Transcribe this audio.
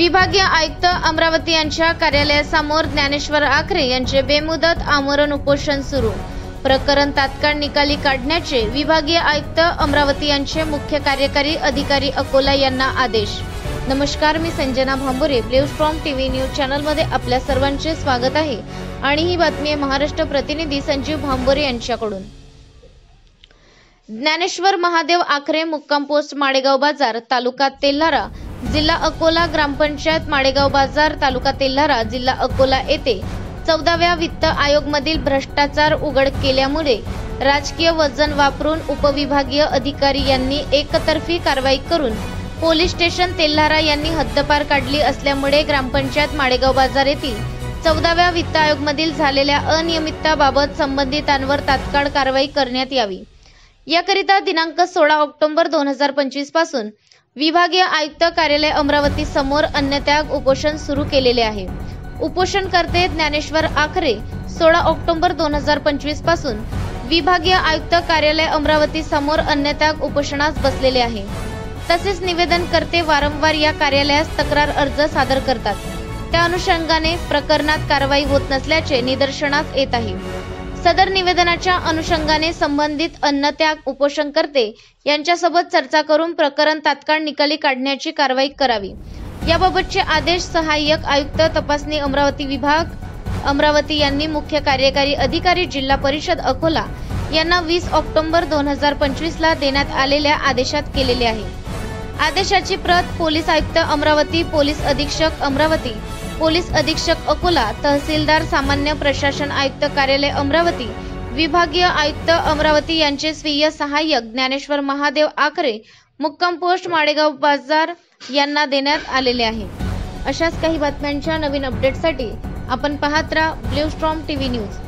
विभागीय आयुक्त अमरावती यांच्या कार्यालयासमोर ज्ञानेश्वर आखरे यांचे बेमुदत आमरण उपोषण सुरू। प्रकरण तात्काळ निकाली काढण्याचे विभागीय आयुक्त अमरावती यांचे मुख्य कार्यकारी अधिकारी अकोला यांना आदेश। नमस्कार, मी Sanjana Bhambure, ब्ल्यूस्टॉर्म TV news channel मध्ये आपल्या सर्वांचे स्वागत आहे आणि ही बातमी आहे महाराष्ट्र प्रतिनिधी संजीव भांबुरे यांच्याकडून। ज्ञानेश्वर महादेव आखरे, मुक्काम पोस्ट माडेगाव बाजार, तालुका तेल्हारा, जिल्हा अकोला, ग्रामपंचायत माडेगाव बाजार, तालुका तेल्हारा, जिल्हा अकोला येथे 14व्या वित्त आयोग मधील भ्रष्टाचार उघड केल्यामुळे राजकीय वजन वापरून उपविभागीय अधिकारी यांनी एकतर्फी कारवाई करून पोलीस स्टेशन तेल्हारा यांनी हद्दपार काढली असल्यामुळे ग्रामपंचायत माडेगाव बाजार येथील 14व्या वित्त आयोग मधील झालेल्या अनियमितताबाबत संबंधितांवर तात्काळ कारवाई करण्यात यावी, याकरिता दिनांक 16 ऑक्टोबर 2025 पासून विभागीय आयुक्त कार्यालय अमरावती समोर अन्नत्याग उपोषण सुरू केलेले आहे। उपोषणकर्ते ज्ञानेश्वर आखरे 16 ऑक्टोबर 2025 पासून विभागीय आयुक्त कार्यालय अमरावती समोर अन्नत्याग उपोषणास बसलेले आहे। तसेच निवेदनकर्ते वारंवार या कार्यालयास तक्रार अर्ज सादर करतात, त्या अनुषंगाने प्रकरणात कारवाई होत नसल्याचे निदर्शनास येत आहे। सदर निवेदनाच्या अनुषंगाने संबंधित अन्नत्याग उपोषणकर्ते यांच्यासोबत चर्चा करून प्रकरण तात्काळ निकाली काढण्याची कारवाई करावी, याबाबतचे आदेश सहाय्यक आयुक्त तपासणी अमरावती विभाग अमरावती यांनी मुख्य कार्यकारी अधिकारी जिल्हा परिषद अकोला यांना 20 ऑक्टोबर 2025 ला देण्यात आलेल्या आदेशात केलेले आहे। आदेशाची प्रत पोलीस आयुक्त अमरावती, पोलीस अधीक्षक अमरावती, पोलीस अधीक्षक अकोला, तहसीलदार सामान्य प्रशासन आयुक्त कार्यालय अमरावती, विभागीय आयुक्त अमरावती यांचे स्वीय सहाय्यक ज्ञानेश्वर महादेव आखरे, मुक्काम पोस्ट माडेगाव बाजार यांना देण्यात आलेले आहे। अशाच काही बातम्यांच्या नवीन अपडेटसाठी आपण पाहत राहा ब्ल्यूस्टॉर्म टीव्ही न्यूज।